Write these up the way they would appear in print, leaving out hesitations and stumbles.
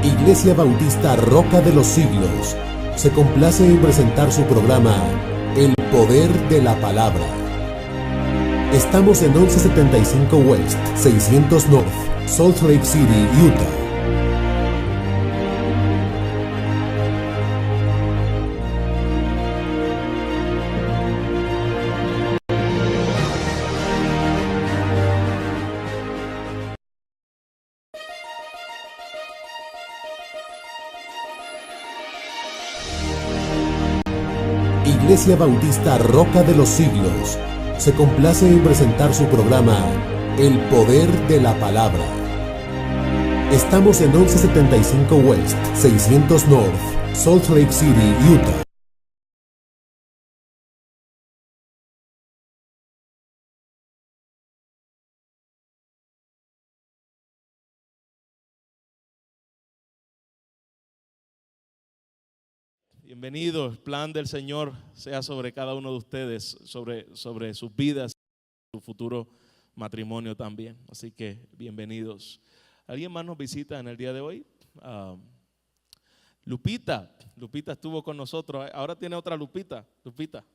Iglesia Bautista Roca de los Siglos se complace en presentar su programa El Poder de la Palabra. Estamos en 1175 West, 600 North, Salt Lake City, Utah. Iglesia Bautista Roca de los Siglos se complace en presentar su programa El Poder de la Palabra. Estamos en 1175 West, 600 North, Salt Lake City, Utah. Bienvenidos, el plan del Señor sea sobre cada uno de ustedes, sobre sus vidas, su futuro matrimonio también. Así que bienvenidos. ¿Alguien más nos visita en el día de hoy? Lupita estuvo con nosotros. Ahora tiene otra Lupita.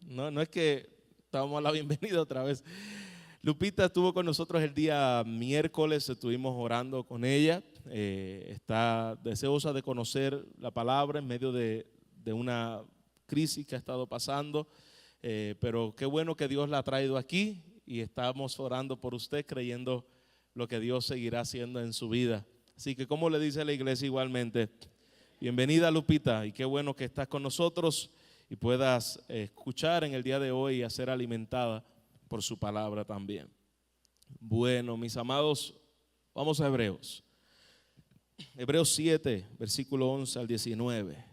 No es que estábamos a la bienvenida otra vez. Lupita estuvo con nosotros el día miércoles, estuvimos orando con ella. Está deseosa de conocer la palabra en medio de una crisis que ha estado pasando, pero qué bueno que Dios la ha traído aquí y estamos orando por usted, creyendo lo que Dios seguirá haciendo en su vida. Así que, como le dice la iglesia igualmente, bienvenida Lupita, y qué bueno que estás con nosotros y puedas escuchar en el día de hoy y ser alimentada por su palabra también. Bueno, mis amados, vamos a Hebreos 7, versículo 11 al 19.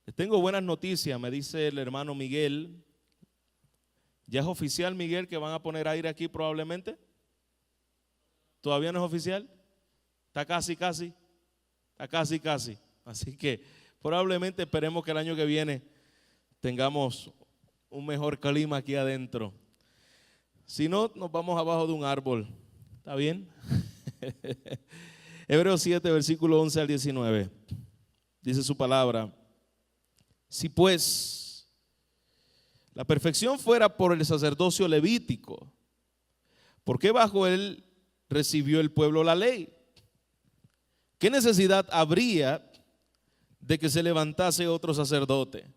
Les tengo buenas noticias, me dice el hermano Miguel. ¿Ya es oficial, Miguel, que van a poner aire aquí probablemente? ¿Todavía no es oficial? Está casi. Así que probablemente esperemos que el año que viene tengamos un mejor clima aquí adentro. Si no, nos vamos abajo de un árbol. ¿Está bien? Hebreos 7, versículo 11 al 19. Dice su palabra. Si pues la perfección fuera por el sacerdocio levítico, ¿por qué bajo él recibió el pueblo la ley? ¿Qué necesidad habría de que se levantase otro sacerdote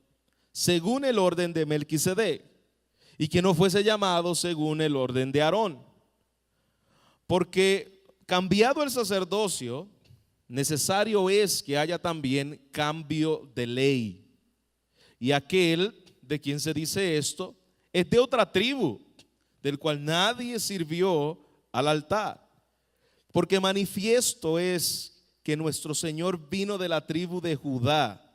según el orden de Melquisedec y que no fuese llamado según el orden de Aarón? Porque cambiado el sacerdocio, necesario es que haya también cambio de ley. Y aquel de quien se dice esto es de otra tribu, del cual nadie sirvió al altar. Porque manifiesto es que nuestro Señor vino de la tribu de Judá,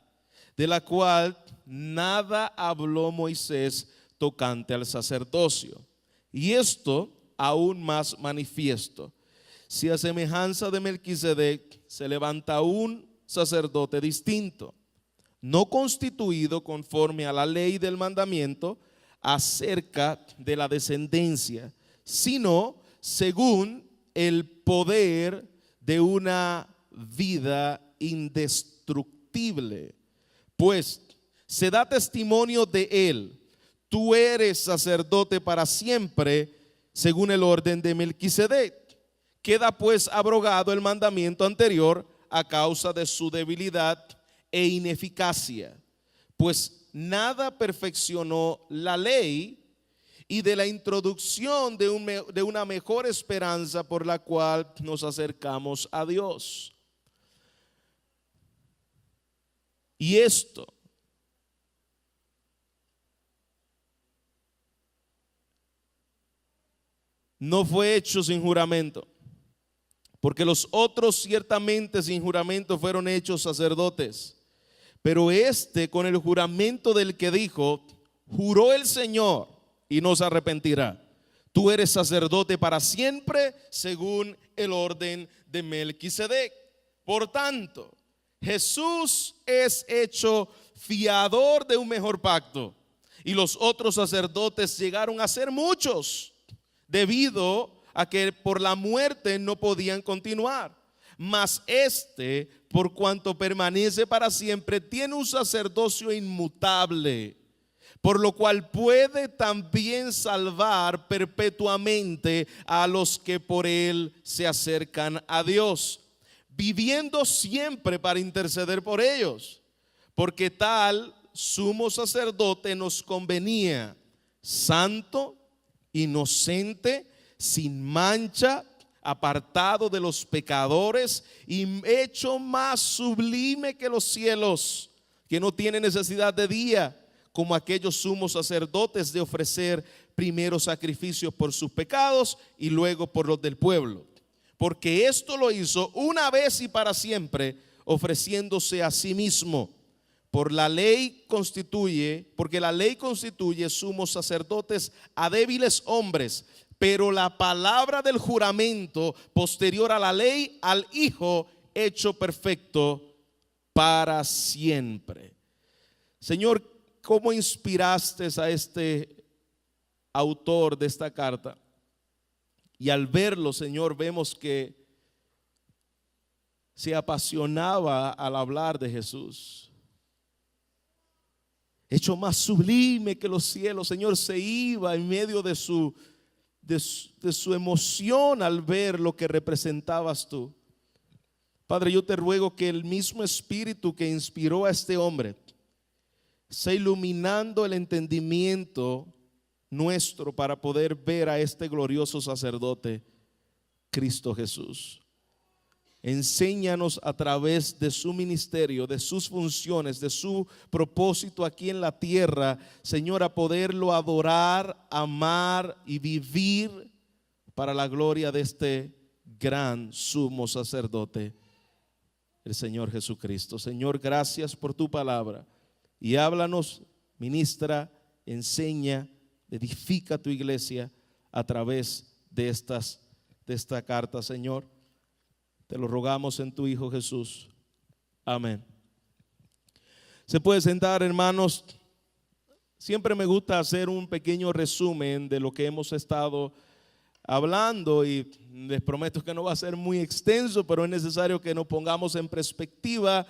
de la cual nada habló Moisés tocante al sacerdocio. Y esto aún más manifiesto, si a semejanza de Melquisedec se levanta un sacerdote distinto, no constituido conforme a la ley del mandamiento acerca de la descendencia, sino según el poder de una vida indestructible. Pues se da testimonio de él: tú eres sacerdote para siempre, según el orden de Melquisedec. Queda pues abrogado el mandamiento anterior a causa de su debilidad e ineficacia, pues nada perfeccionó la ley, y de la introducción de una mejor esperanza por la cual nos acercamos a Dios. Y esto no fue hecho sin juramento, porque los otros ciertamente sin juramento fueron hechos sacerdotes, pero este con el juramento del que dijo: juró el Señor y no se arrepentirá, tú eres sacerdote para siempre según el orden de Melquisedec. Por tanto, Jesús es hecho fiador de un mejor pacto, y los otros sacerdotes llegaron a ser muchos, debido a que por la muerte no podían continuar, Mas este, por cuanto permanece para siempre, tiene un sacerdocio inmutable, por lo cual puede también salvar perpetuamente a los que por él se acercan a Dios, viviendo siempre para interceder por ellos, porque tal sumo sacerdote nos convenía, santo, inocente, sin mancha, apartado de los pecadores y hecho más sublime que los cielos, que no tiene necesidad de día, como aquellos sumos sacerdotes, de ofrecer primero sacrificios por sus pecados y luego por los del pueblo. Porque esto lo hizo una vez y para siempre, ofreciéndose a sí mismo. Porque la ley constituye sumos sacerdotes a débiles hombres, pero la palabra del juramento posterior a la ley, al Hijo hecho perfecto para siempre. Señor, ¿cómo inspiraste a este autor de esta carta? Y al verlo, Señor, vemos que se apasionaba al hablar de Jesús. Hecho más sublime que los cielos, Señor, se iba en medio de su emoción al ver lo que representabas tú. Padre, yo te ruego que el mismo Espíritu que inspiró a este hombre sea iluminando el entendimiento nuestro para poder ver a este glorioso sacerdote, Cristo Jesús. Enséñanos a través de su ministerio, de sus funciones, de su propósito aquí en la tierra, Señor, a poderlo adorar, amar y vivir para la gloria de este gran sumo sacerdote, el Señor Jesucristo. Señor, gracias por tu palabra y háblanos, ministra, enseña, edifica tu iglesia a través de esta carta, Señor. Te lo rogamos en tu Hijo Jesús. Amén. Se puede sentar, hermanos. Siempre me gusta hacer un pequeño resumen de lo que hemos estado hablando y les prometo que no va a ser muy extenso, pero es necesario que nos pongamos en perspectiva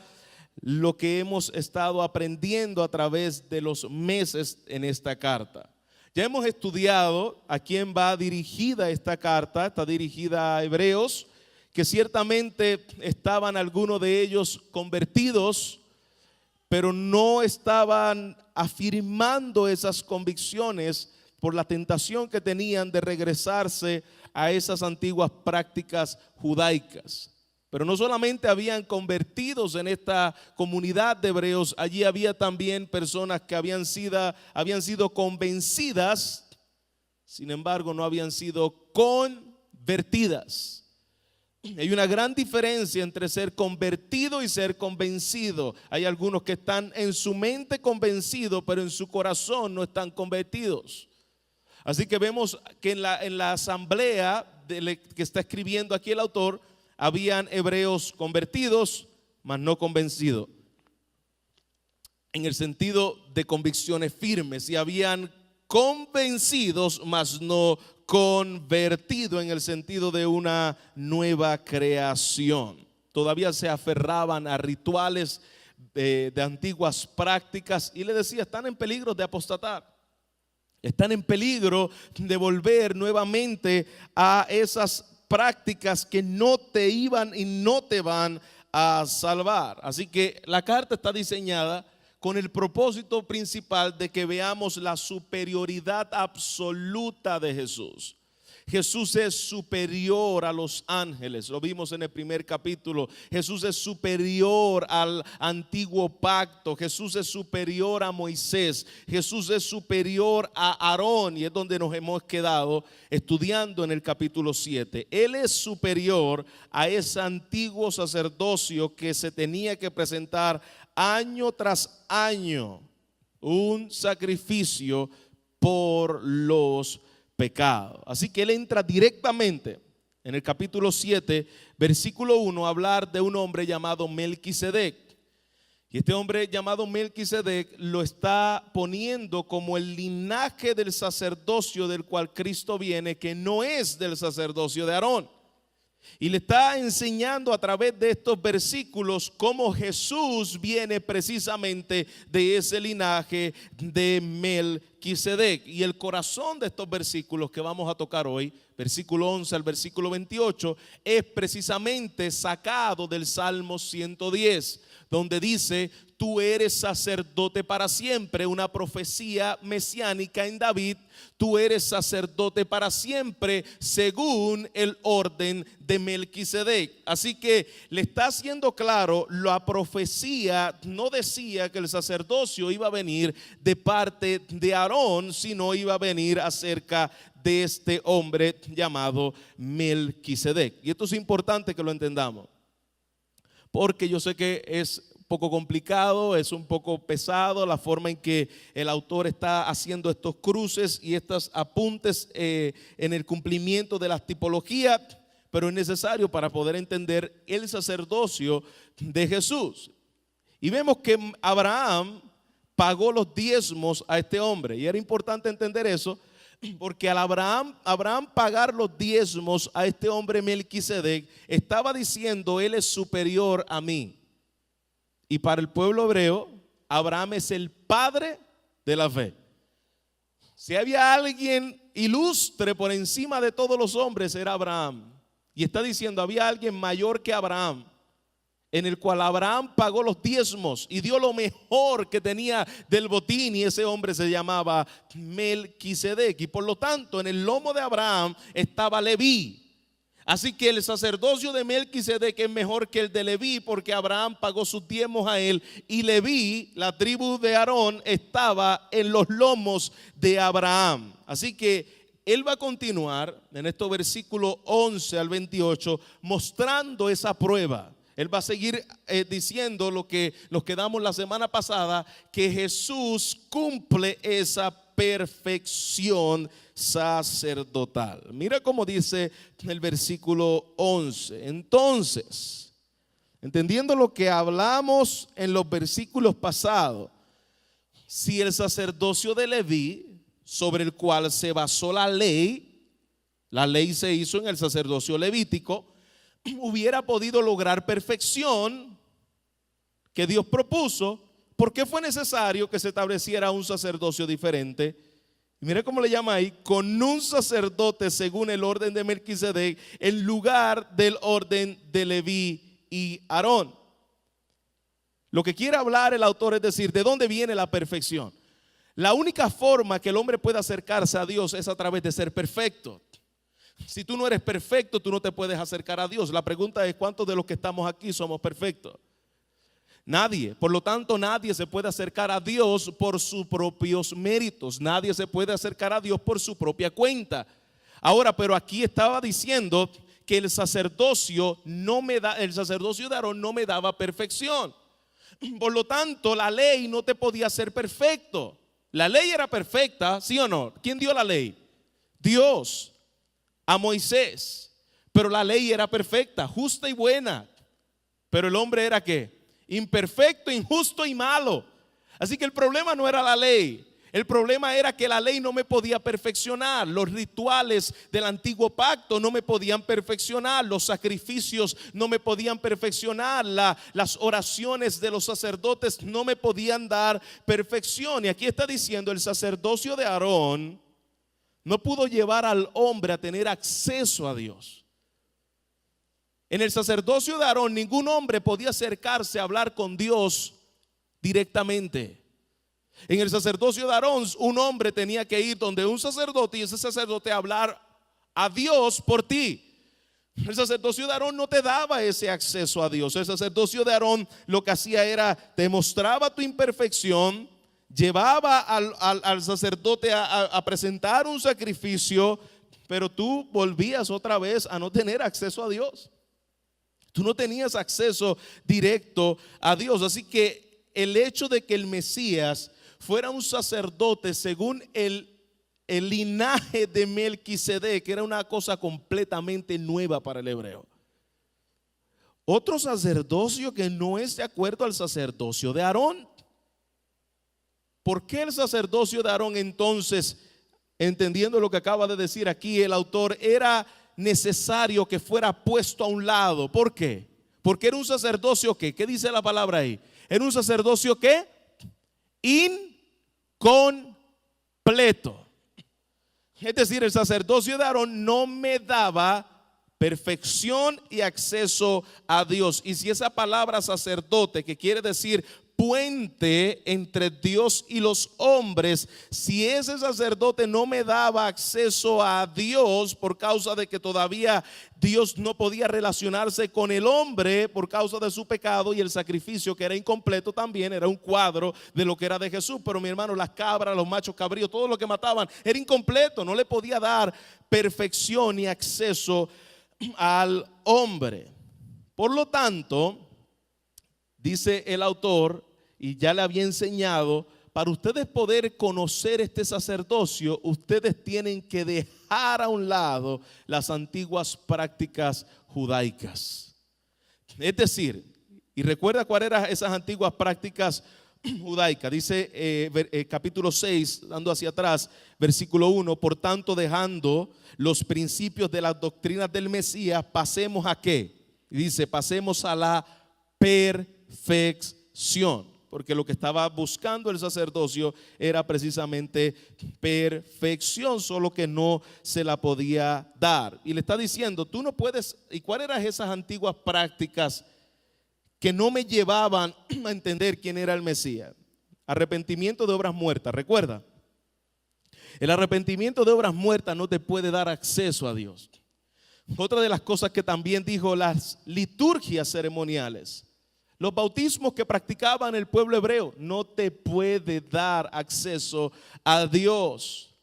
lo que hemos estado aprendiendo a través de los meses en esta carta. Ya hemos estudiado a quién va dirigida esta carta. Está dirigida a hebreos, que ciertamente estaban algunos de ellos convertidos, pero no estaban afirmando esas convicciones por la tentación que tenían de regresarse a esas antiguas prácticas judaicas. Pero no solamente habían convertidos en esta comunidad de hebreos, allí había también personas que habían sido convencidas, sin embargo no habían sido convertidas. Hay una gran diferencia entre ser convertido y ser convencido. Hay algunos que están en su mente convencidos, pero en su corazón no están convertidos. Así que vemos que en la asamblea que está escribiendo aquí el autor, habían hebreos convertidos, mas no convencidos, en el sentido de convicciones firmes, y habían convencidos, mas no convertido, en el sentido de una nueva creación. Todavía se aferraban a rituales de antiguas prácticas, y le decía, están en peligro de apostatar, están en peligro de volver nuevamente a esas prácticas que no te iban y no te van a salvar. Así que la carta está diseñada con el propósito principal de que veamos la superioridad absoluta de Jesús. Jesús es superior a los ángeles, lo vimos en el primer capítulo. Jesús es superior al antiguo pacto. Jesús es superior a Moisés. Jesús es superior a Aarón, y es donde nos hemos quedado estudiando en el capítulo 7. Él es superior a ese antiguo sacerdocio que se tenía que presentar año tras año, un sacrificio por los pecados. Así que él entra directamente en el capítulo 7, versículo 1, a hablar de un hombre llamado Melquisedec. Y este hombre llamado Melquisedec lo está poniendo como el linaje del sacerdocio del cual Cristo viene, que no es del sacerdocio de Aarón. Y le está enseñando a través de estos versículos cómo Jesús viene precisamente de ese linaje de Melquisedec. Y el corazón de estos versículos que vamos a tocar hoy, versículo 11 al versículo 28, es precisamente sacado del Salmo 110, donde dice: tú eres sacerdote para siempre, una profecía mesiánica en David. Tú eres sacerdote para siempre según el orden de Melquisedec. Así que le está haciendo claro, la profecía no decía que el sacerdocio iba a venir de parte de Aarón, sino iba a venir acerca de este hombre llamado Melquisedec. Y esto es importante que lo entendamos, porque yo sé que es poco complicado, es un poco pesado la forma en que el autor está haciendo estos cruces y estos apuntes en el cumplimiento de las tipologías, pero es necesario para poder entender el sacerdocio de Jesús. Y vemos que Abraham pagó los diezmos a este hombre, y era importante entender eso, porque al Abraham pagar los diezmos a este hombre Melquisedec, estaba diciendo: él es superior a mí. Y para el pueblo hebreo, Abraham es el padre de la fe. Si había alguien ilustre por encima de todos los hombres, era Abraham. Y está diciendo: había alguien mayor que Abraham, en el cual Abraham pagó los diezmos y dio lo mejor que tenía del botín, y ese hombre se llamaba Melquisedec. Y por lo tanto, en el lomo de Abraham estaba Leví. Así que el sacerdocio de Melquisedec es mejor que el de Leví, porque Abraham pagó sus diezmos a él, y Leví, la tribu de Aarón, estaba en los lomos de Abraham. Así que él va a continuar en estos versículos 11 al 28 mostrando esa prueba. Él va a seguir diciendo lo que nos quedamos la semana pasada, que Jesús cumple esa perfección sacerdotal. Mira cómo dice el versículo 11. Entonces, entendiendo lo que hablamos en los versículos pasados, si el sacerdocio de Leví, sobre el cual se basó la ley se hizo en el sacerdocio levítico, hubiera podido lograr perfección que Dios propuso, ¿por qué fue necesario que se estableciera un sacerdocio diferente? Y mire cómo le llama ahí: con un sacerdote según el orden de Melquisedec, en lugar del orden de Leví y Aarón. Lo que quiere hablar el autor es decir, ¿de dónde viene la perfección? La única forma que el hombre puede acercarse a Dios es a través de ser perfecto. Si tú no eres perfecto, tú no te puedes acercar a Dios. La pregunta es: ¿cuántos de los que estamos aquí somos perfectos? Nadie. Por lo tanto, nadie se puede acercar a Dios por sus propios méritos. Nadie se puede acercar a Dios por su propia cuenta. Ahora, pero aquí estaba diciendo que el sacerdocio de Aarón no me daba perfección. Por lo tanto, la ley no te podía hacer perfecto. La ley era perfecta, ¿sí o no? ¿Quién dio la ley? Dios a Moisés. Pero la ley era perfecta, justa y buena. Pero el hombre era ¿qué? Imperfecto, injusto y malo. Así que el problema no era la ley. El problema era que la ley no me podía perfeccionar. Los rituales del antiguo pacto no me podían perfeccionar. Los sacrificios no me podían perfeccionar. Las oraciones de los sacerdotes no me podían dar perfección. Y aquí está diciendo: el sacerdocio de Aarón no pudo llevar al hombre a tener acceso a Dios. En el sacerdocio de Aarón, ningún hombre podía acercarse a hablar con Dios directamente. En el sacerdocio de Aarón, un hombre tenía que ir donde un sacerdote, y ese sacerdote hablar a Dios por ti. El sacerdocio de Aarón no te daba ese acceso a Dios. El sacerdocio de Aarón lo que hacía era: te mostraba tu imperfección, llevaba al sacerdote a presentar un sacrificio, pero tú volvías otra vez a no tener acceso a Dios. Tú no tenías acceso directo a Dios. Así que el hecho de que el Mesías fuera un sacerdote según el linaje de Melquisedec era una cosa completamente nueva para el hebreo. Otro sacerdocio que no es de acuerdo al sacerdocio de Aarón. ¿Por qué el sacerdocio de Aarón entonces, entendiendo lo que acaba de decir aquí el autor, era necesario que fuera puesto a un lado. ¿Por qué? Porque era un sacerdocio ¿qué? ¿Qué dice la palabra ahí? Era un sacerdocio ¿qué? Incompleto. Es decir, el sacerdocio de Aarón no me daba perfección y acceso a Dios. Y si esa palabra sacerdote, que quiere decir puente entre Dios y los hombres, si ese sacerdote no me daba acceso a Dios por causa de que todavía Dios no podía relacionarse con el hombre por causa de su pecado, y el sacrificio que era incompleto también era un cuadro de lo que era de Jesús. Pero mi hermano, las cabras, los machos cabríos, todo lo que mataban era incompleto, no le podía dar perfección ni acceso al hombre. Por lo tanto, dice el autor, y ya le había enseñado, para ustedes poder conocer este sacerdocio, ustedes tienen que dejar a un lado las antiguas prácticas judaicas. Es decir, y recuerda cuáles eran esas antiguas prácticas judaicas. Dice capítulo 6, dando hacia atrás, versículo 1, por tanto, dejando los principios de las doctrinas del Mesías, pasemos a ¿qué? Y dice, pasemos a la perfección. Porque lo que estaba buscando el sacerdocio era precisamente perfección, solo que no se la podía dar. Y le está diciendo, tú no puedes. ¿Y cuáles eran esas antiguas prácticas que no me llevaban a entender quién era el Mesías? Arrepentimiento de obras muertas, recuerda. El arrepentimiento de obras muertas no te puede dar acceso a Dios. Otra de las cosas que también dijo, las liturgias ceremoniales. Los bautismos que practicaban el pueblo hebreo no te puede dar acceso a Dios.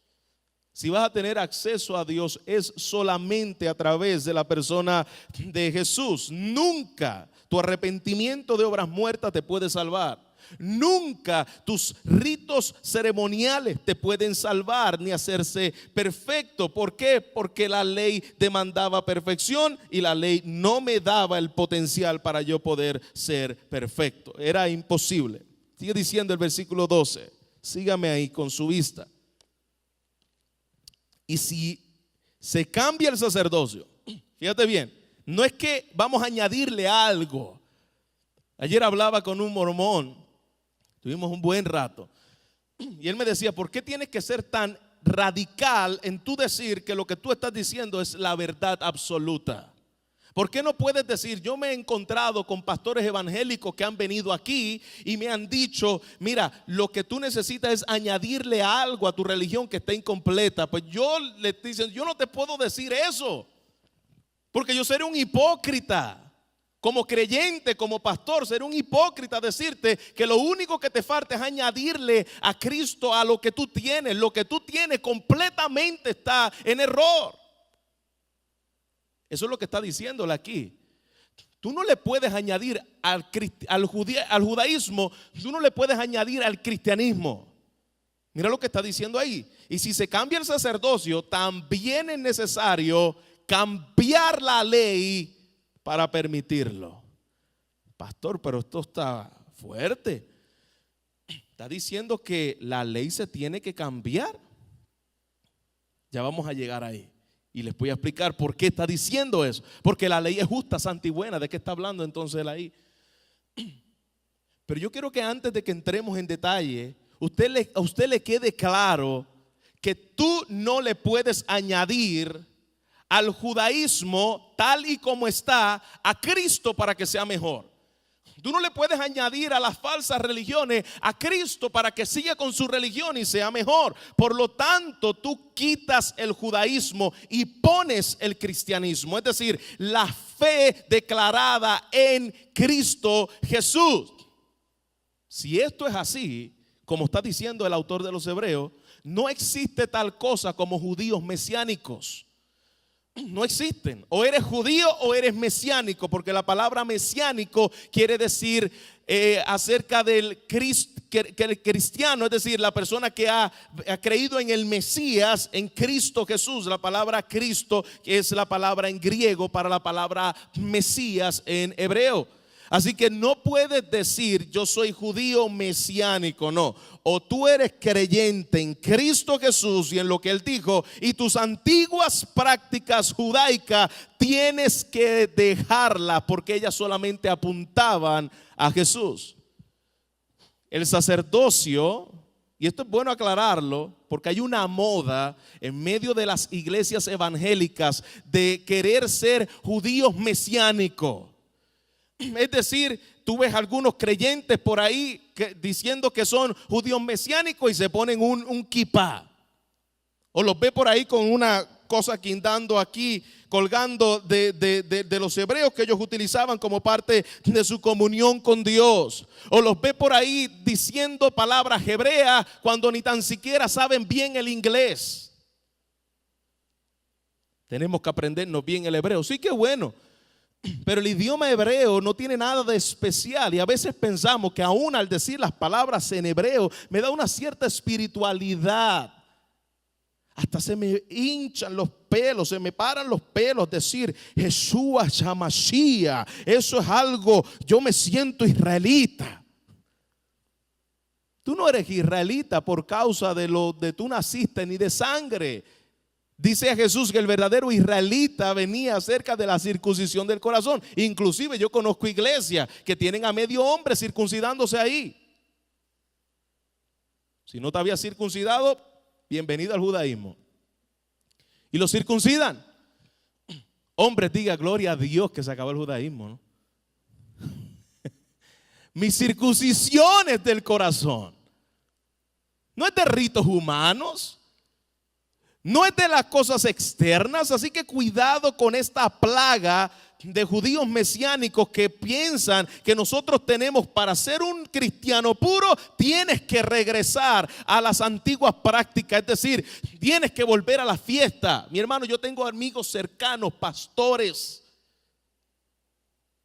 Si vas a tener acceso a Dios es solamente a través de la persona de Jesús. Nunca tu arrepentimiento de obras muertas te puede salvar. Nunca tus ritos ceremoniales te pueden salvar ni hacerse perfecto. ¿Por qué? Porque la ley demandaba perfección y la ley no me daba el potencial para yo poder ser perfecto. Era imposible. Sigue diciendo el versículo 12. Sígame ahí con su vista. Y si se cambia el sacerdocio, fíjate bien, no es que vamos a añadirle algo. Ayer hablaba con un mormón. Tuvimos un buen rato. Y él me decía, ¿por qué tienes que ser tan radical en tu decir que lo que tú estás diciendo es la verdad absoluta? ¿Por qué no puedes decir, yo me he encontrado con pastores evangélicos que han venido aquí y me han dicho, mira, lo que tú necesitas es añadirle algo a tu religión que está incompleta? Pues yo le estoy diciendo, yo no te puedo decir eso, porque yo seré un hipócrita. Como creyente, como pastor, ser un hipócrita decirte que lo único que te falta es añadirle a Cristo a lo que tú tienes. Lo que tú tienes completamente está en error. Eso es lo que está diciéndole aquí. Tú no le puedes añadir al judaísmo, tú no le puedes añadir al cristianismo. Mira lo que está diciendo ahí. Y si se cambia el sacerdocio, también es necesario cambiar la ley para permitirlo. Pastor, pero esto está fuerte. Está diciendo que la ley se tiene que cambiar. Ya vamos a llegar ahí. Y les voy a explicar por qué está diciendo eso. Porque la ley es justa, santa y buena. ¿De qué está hablando entonces él ahí? Pero yo quiero que antes de que entremos en detalle, a usted le quede claro que tú no le puedes añadir al judaísmo tal y como está a Cristo para que sea mejor. Tú no le puedes añadir a las falsas religiones a Cristo para que siga con su religión y sea mejor. Por lo tanto, tú quitas el judaísmo y pones el cristianismo, es decir, la fe declarada en Cristo Jesús. Si esto es así, como está diciendo el autor de los Hebreos, no existe tal cosa como judíos mesiánicos. No existen. O eres judío o eres mesiánico, porque la palabra mesiánico quiere decir acerca del cristiano, es decir, la persona que ha creído en el Mesías, en Cristo Jesús. La palabra Cristo es la palabra en griego para la palabra Mesías en hebreo. Así que no puedes decir yo soy judío mesiánico, no. O tú eres creyente en Cristo Jesús y en lo que Él dijo, y tus antiguas prácticas judaicas tienes que dejarlas porque ellas solamente apuntaban a Jesús. El sacerdocio, y esto es bueno aclararlo, porque hay una moda en medio de las iglesias evangélicas de querer ser judíos mesiánicos. Es decir, tú ves algunos creyentes por ahí diciendo que son judíos mesiánicos y se ponen un kipá. O los ve por ahí con una cosa guindando aquí, colgando de los hebreos que ellos utilizaban como parte de su comunión con Dios. O los ve por ahí diciendo palabras hebreas cuando ni tan siquiera saben bien el inglés. Tenemos que aprendernos bien el hebreo. Sí, que bueno. Pero el idioma hebreo no tiene nada de especial y a veces pensamos que aún al decir las palabras en hebreo me da una cierta espiritualidad. Hasta se me hinchan los pelos, se me paran los pelos decir Yeshua HaMashiach. Eso es algo, yo me siento israelita. Tú no eres israelita por causa de lo de tú naciste ni de sangre. Dice a Jesús que el verdadero israelita venía acerca de la circuncisión del corazón. Inclusive yo conozco iglesias que tienen a medio hombre circuncidándose ahí. Si no te habías circuncidado, bienvenido al judaísmo. Y lo circuncidan. Hombres, diga gloria a Dios que se acabó el judaísmo, ¿no? Mis circuncisiones del corazón no es de ritos humanos, no es de las cosas externas. Así que cuidado con esta plaga de judíos mesiánicos que piensan que nosotros tenemos, para ser un cristiano puro, tienes que regresar a las antiguas prácticas. Es decir, tienes que volver a la fiesta. Mi hermano, yo tengo amigos cercanos, pastores,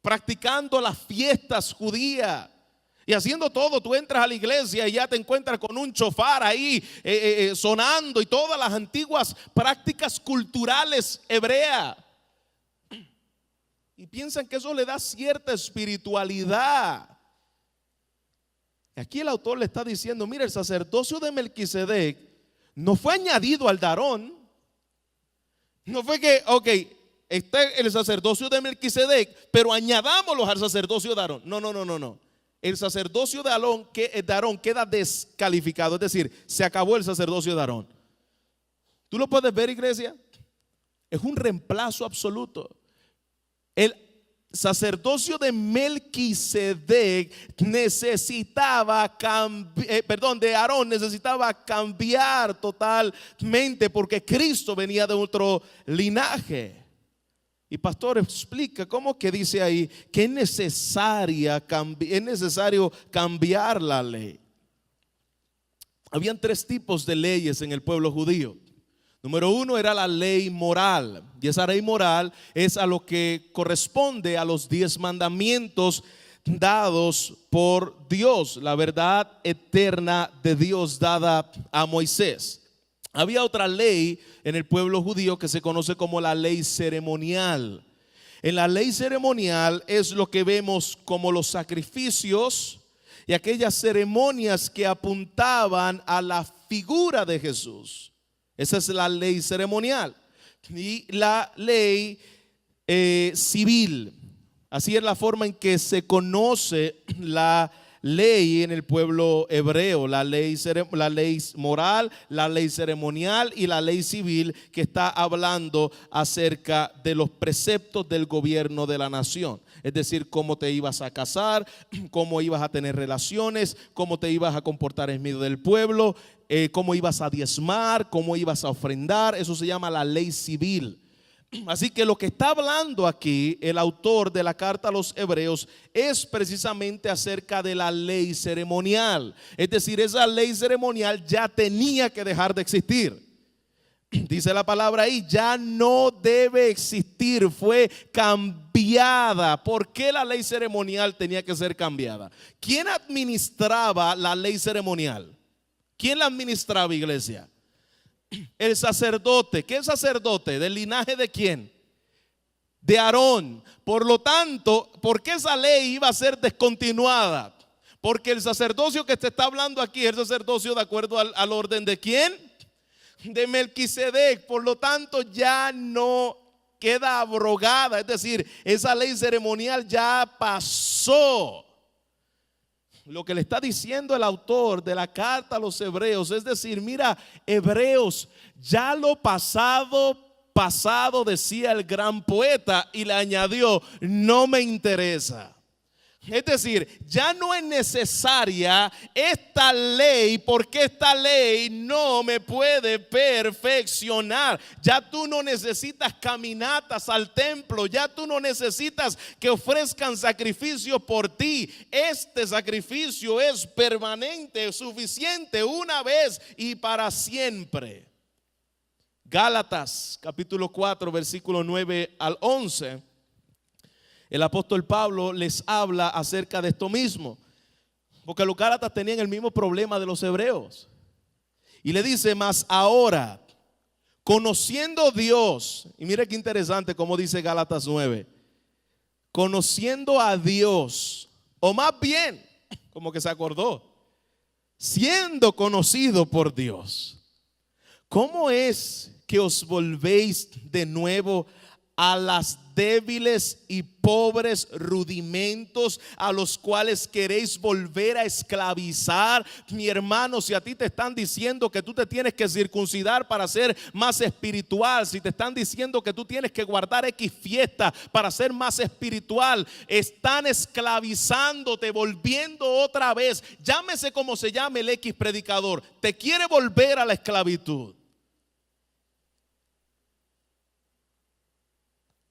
practicando las fiestas judías y haciendo todo. Tú entras a la iglesia y ya te encuentras con un chofar ahí sonando y todas las antiguas prácticas culturales hebreas. Y piensan que eso le da cierta espiritualidad. Aquí el autor le está diciendo, mira, el sacerdocio de Melquisedec no fue añadido al Darón. No fue que, ok, está el sacerdocio de Melquisedec, pero añadámoslos al sacerdocio de Aarón. No. El sacerdocio de Aarón queda descalificado. Es decir, se acabó el sacerdocio de Aarón. ¿Tú lo puedes ver, iglesia? Es un reemplazo absoluto. El sacerdocio de Melquisedec de Aarón necesitaba cambiar totalmente, porque Cristo venía de otro linaje. Y pastor, explica cómo que dice ahí que es necesario cambiar la ley. Habían tres tipos de leyes en el pueblo judío. Número uno era la ley moral, y esa ley moral es a lo que corresponde a los 10 mandamientos dados por Dios, la verdad eterna de Dios dada a Moisés. Había otra ley en el pueblo judío que se conoce como la ley ceremonial. En la ley ceremonial es lo que vemos como los sacrificios y aquellas ceremonias que apuntaban a la figura de Jesús. Esa es la ley ceremonial. Y la ley civil, así es la forma en que se conoce la ley en el pueblo hebreo. La ley moral, la ley ceremonial y la ley civil, que está hablando acerca de los preceptos del gobierno de la nación. Es decir, cómo te ibas a casar, cómo ibas a tener relaciones, cómo te ibas a comportar en medio del pueblo, cómo ibas a diezmar, cómo ibas a ofrendar. Eso se llama la ley civil. Así que lo que está hablando aquí el autor de la carta a los hebreos es precisamente acerca de la ley ceremonial. Es decir, esa ley ceremonial ya tenía que dejar de existir. Dice la palabra ahí, ya no debe existir, fue cambiada. ¿Por qué la ley ceremonial tenía que ser cambiada? ¿Quién administraba la ley ceremonial? ¿Quién la administraba, iglesia? El sacerdote. ¿Qué sacerdote? ¿Del linaje de quién? de Aarón. Por lo tanto, ¿por qué esa ley iba a ser descontinuada? Porque el sacerdocio que te está hablando aquí es el sacerdocio de acuerdo al orden de ¿quién? De Melquisedec. Por lo tanto, ya no queda abrogada, es decir, esa ley ceremonial ya pasó. Lo que le está diciendo el autor de la carta a los hebreos, es decir, mira, hebreos, ya lo pasado, decía el gran poeta, y le añadió, no me interesa. Es decir, ya no es necesaria esta ley, porque esta ley no me puede perfeccionar. Ya tú no necesitas caminatas al templo, ya tú no necesitas que ofrezcan sacrificio por ti. Este sacrificio es permanente, suficiente, una vez y para siempre. Gálatas capítulo 4 versículo 9 al 11. El apóstol Pablo les habla acerca de esto mismo, porque los gálatas tenían el mismo problema de los hebreos. Y le dice, mas ahora, conociendo Dios, y mire qué interesante como dice Gálatas 9, conociendo a Dios, o más bien, como que se acordó, siendo conocido por Dios, ¿cómo es que os volvéis de nuevo a las débiles y pobres rudimentos a los cuales queréis volver a esclavizar? Mi hermano, si a ti te están diciendo que tú te tienes que circuncidar para ser más espiritual, si te están diciendo que tú tienes que guardar X fiesta para ser más espiritual, están esclavizándote, volviendo otra vez, llámese como se llame el X predicador, te quiere volver a la esclavitud.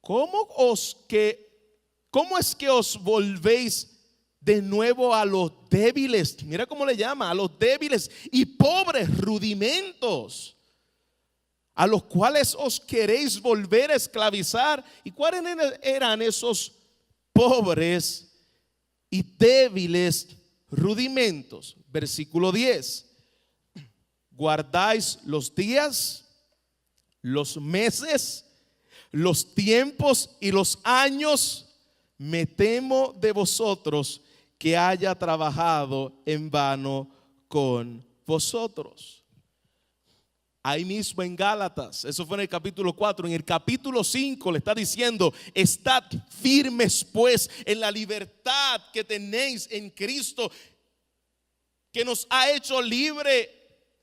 ¿Cómo es que os volvéis de nuevo a los débiles? Mira cómo le llama, a los débiles y pobres rudimentos, a los cuales os queréis volver a esclavizar. ¿Y cuáles eran esos pobres y débiles rudimentos? Versículo 10. Guardáis los días, los meses, los tiempos y los años. Me temo de vosotros que haya trabajado en vano con vosotros. Ahí mismo en Gálatas, eso fue en el capítulo 4, en el capítulo 5 le está diciendo, estad firmes pues en la libertad que tenéis en Cristo, que nos ha hecho libre.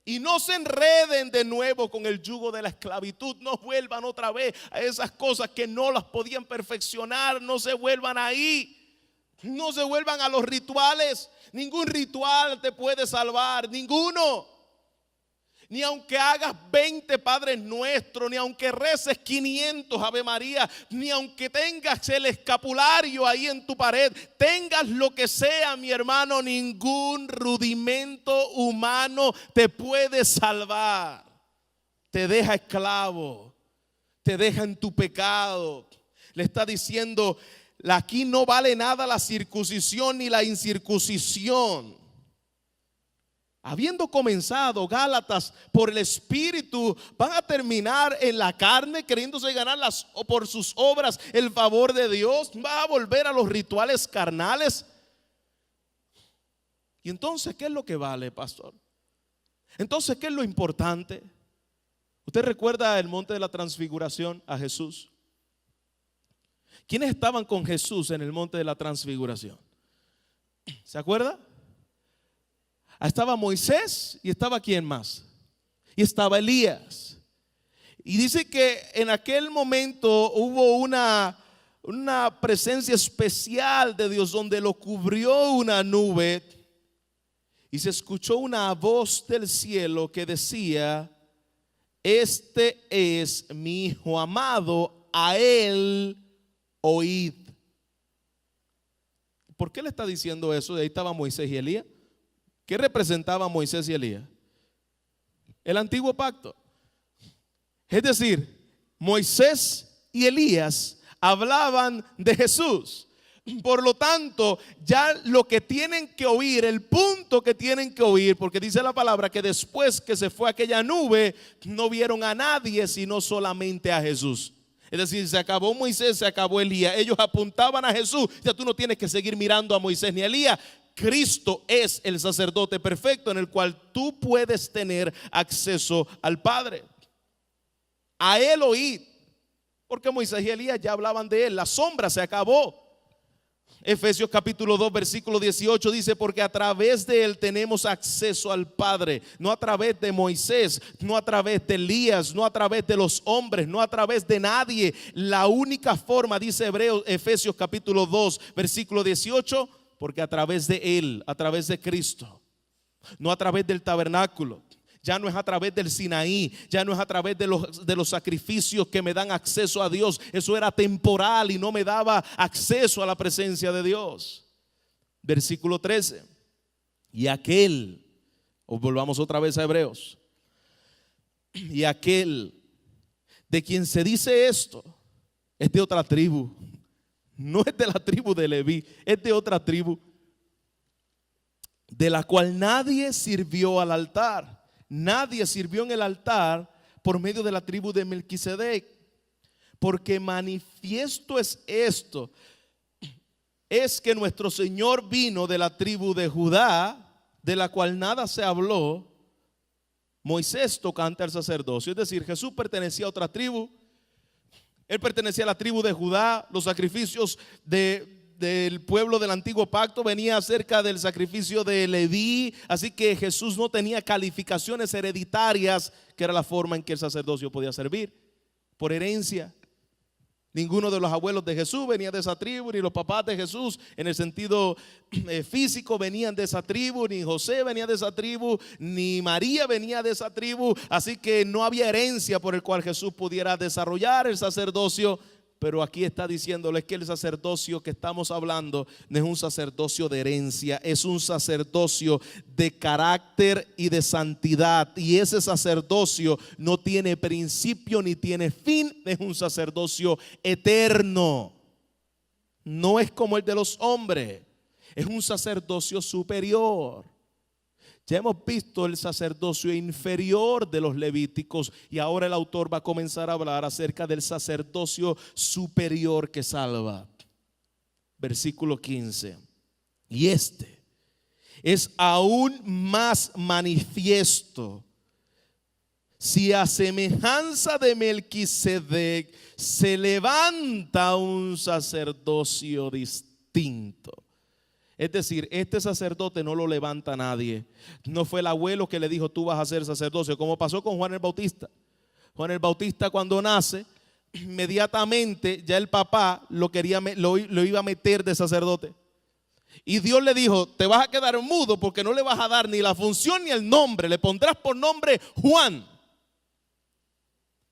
Y no se enreden de nuevo con el yugo de la esclavitud. No vuelvan otra vez a esas cosas que no las podían perfeccionar. No se vuelvan ahí. No se vuelvan a los rituales. Ningún ritual te puede salvar. Ninguno. Ni aunque hagas 20 Padres Nuestros, ni aunque reces 500 Ave María, ni aunque tengas el escapulario ahí en tu pared, tengas lo que sea, mi hermano, ningún rudimento humano te puede salvar. Te deja esclavo, te deja en tu pecado. Le está diciendo, aquí no vale nada la circuncisión ni la incircuncisión. Habiendo comenzado Gálatas por el Espíritu, van a terminar en la carne, queriéndose ganar por sus obras el favor de Dios. Va a volver a los rituales carnales. Y entonces, ¿qué es lo que vale, pastor? Entonces, ¿qué es lo importante? ¿Usted recuerda el monte de la transfiguración a Jesús? ¿Quiénes estaban con Jesús en el monte de la transfiguración? ¿Se acuerda? Estaba Moisés y estaba ¿quién más? Y estaba Elías. Y dice que en aquel momento hubo una presencia especial de Dios donde lo cubrió una nube y se escuchó una voz del cielo que decía, este es mi Hijo amado, a él oíd. ¿Por qué le está diciendo eso? De ahí estaba Moisés y Elías. ¿Qué representaba Moisés y Elías? El antiguo pacto. Es decir, Moisés y Elías hablaban de Jesús. Por lo tanto, ya lo que tienen que oír, el punto que tienen que oír, porque dice la palabra que después que se fue aquella nube, no vieron a nadie sino solamente a Jesús. Es decir, se acabó Moisés, se acabó Elías. Ellos apuntaban a Jesús. Ya tú no tienes que seguir mirando a Moisés ni a Elías. Cristo es el sacerdote perfecto en el cual tú puedes tener acceso al Padre. A Él oíd, porque Moisés y Elías ya hablaban de Él. La sombra se acabó. Efesios capítulo 2 versículo 18 dice: porque a través de Él tenemos acceso al Padre. No a través de Moisés, no a través de Elías, no a través de los hombres, no a través de nadie. La única forma, dice Efesios capítulo 2 versículo 18, porque a través de Él, a través de Cristo, no a través del tabernáculo. Ya no es a través del Sinaí, ya no es a través de los sacrificios que me dan acceso a Dios. Eso era temporal y no me daba acceso a la presencia de Dios. Versículo 13. Y aquel, o volvamos otra vez a Hebreos. Y aquel de quien se dice esto es de otra tribu. No es de la tribu de Leví, es de otra tribu, de la cual nadie sirvió al altar. Nadie sirvió en el altar por medio de la tribu de Melquisedec, porque manifiesto es esto, es que nuestro Señor vino de la tribu de Judá, de la cual nada se habló Moisés tocante al sacerdocio. Es decir, Jesús pertenecía a otra tribu. Él pertenecía a la tribu de Judá. Los sacrificios del pueblo del antiguo pacto venía acerca del sacrificio de Leví. Así que Jesús no tenía calificaciones hereditarias, que era la forma en que el sacerdocio podía servir, por herencia. Ninguno de los abuelos de Jesús venía de esa tribu, ni los papás de Jesús en el sentido físico venían de esa tribu, ni José venía de esa tribu, ni María venía de esa tribu. Así que no había herencia por el cual Jesús pudiera desarrollar el sacerdocio. Pero aquí está diciéndoles que el sacerdocio que estamos hablando no es un sacerdocio de herencia, es un sacerdocio de carácter y de santidad. Y ese sacerdocio no tiene principio ni tiene fin, es un sacerdocio eterno. No es como el de los hombres, es un sacerdocio superior. Ya hemos visto el sacerdocio inferior de los levíticos y ahora el autor va a comenzar a hablar acerca del sacerdocio superior que salva. Versículo 15. Y este es aún más manifiesto si a semejanza de Melquisedec se levanta un sacerdocio distinto. Es decir, este sacerdote no lo levanta nadie. No fue el abuelo que le dijo: tú vas a ser sacerdocio, como pasó con Juan el Bautista. Juan el Bautista, cuando nace, inmediatamente ya el papá lo iba a meter de sacerdote. Y Dios le dijo: te vas a quedar mudo porque no le vas a dar ni la función ni el nombre. Le pondrás por nombre Juan,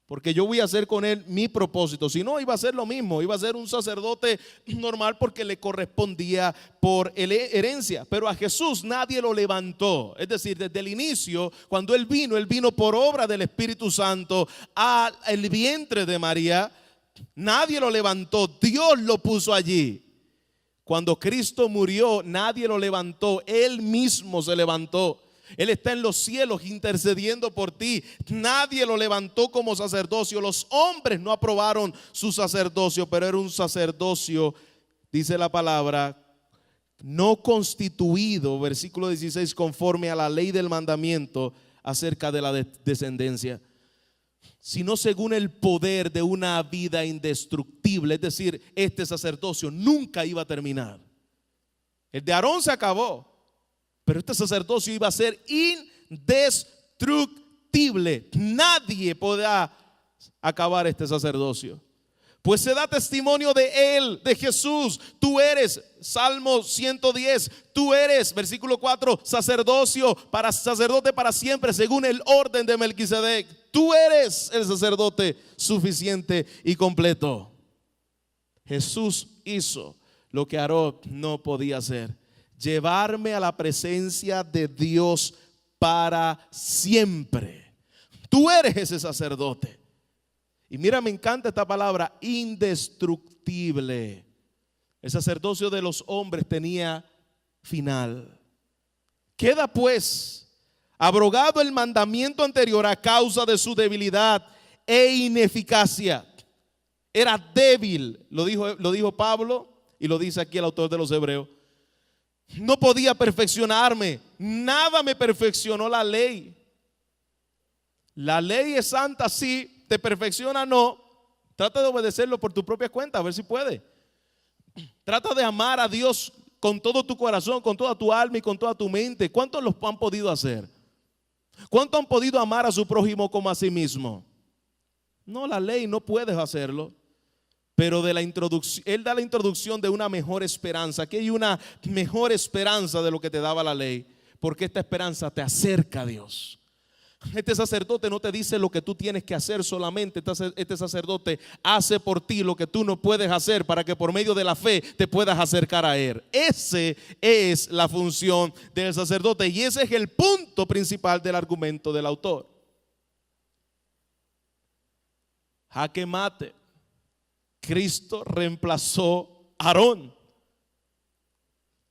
porque yo voy a hacer con él mi propósito. Si no, iba a ser lo mismo, iba a ser un sacerdote normal porque le correspondía por herencia. Pero a Jesús nadie lo levantó. Es decir, desde el inicio, cuando él vino por obra del Espíritu Santo al vientre de María. Nadie lo levantó, Dios lo puso allí. Cuando Cristo murió, nadie lo levantó, Él mismo se levantó. Él está en los cielos intercediendo por ti. Nadie lo levantó como sacerdocio. Los hombres no aprobaron su sacerdocio, pero era un sacerdocio, dice la palabra, no constituido, versículo 16, conforme a la ley del mandamiento acerca de la descendencia, sino según el poder de una vida indestructible. Es decir, este sacerdocio nunca iba a terminar. El de Aarón se acabó, pero este sacerdocio iba a ser indestructible. Nadie podrá acabar este sacerdocio, pues se da testimonio de él, de Jesús. Tú eres, Salmo 110, tú eres, versículo 4, sacerdote para siempre, según el orden de Melquisedec. Tú eres el sacerdote suficiente y completo. Jesús hizo lo que Aarón no podía hacer: llevarme a la presencia de Dios para siempre. Tú eres ese sacerdote. Y mira, me encanta esta palabra, indestructible. El sacerdocio de los hombres tenía final. Queda pues abrogado el mandamiento anterior a causa de su debilidad e ineficacia. era débil, lo dijo Pablo y lo dice aquí el autor de los Hebreos. No podía perfeccionarme, nada me perfeccionó la ley. La ley es santa, sí, te perfecciona, no. Trata de obedecerlo por tu propia cuenta, a ver si puede. Trata de amar a Dios con todo tu corazón, con toda tu alma y con toda tu mente. ¿Cuántos lo han podido hacer? ¿Cuántos han podido amar a su prójimo como a sí mismo? No, la ley no puedes hacerlo. Pero él da la introducción de una mejor esperanza. Aquí hay una mejor esperanza de lo que te daba la ley, porque esta esperanza te acerca a Dios. Este sacerdote no te dice lo que tú tienes que hacer solamente. Este sacerdote hace por ti lo que tú no puedes hacer, para que por medio de la fe te puedas acercar a Él. Esa es la función del sacerdote, y ese es el punto principal del argumento del autor. Jaque mate. Cristo reemplazó a Aarón.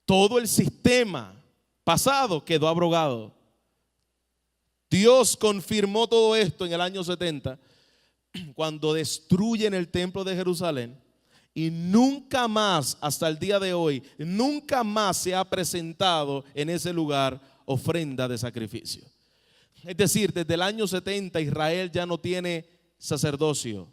Todo el sistema pasado quedó abrogado. Dios confirmó todo esto en el año 70, cuando destruyen el templo de Jerusalén, y nunca más, hasta el día de hoy, nunca más se ha presentado en ese lugar ofrenda de sacrificio. Es decir, desde el año 70 Israel ya no tiene sacerdocio.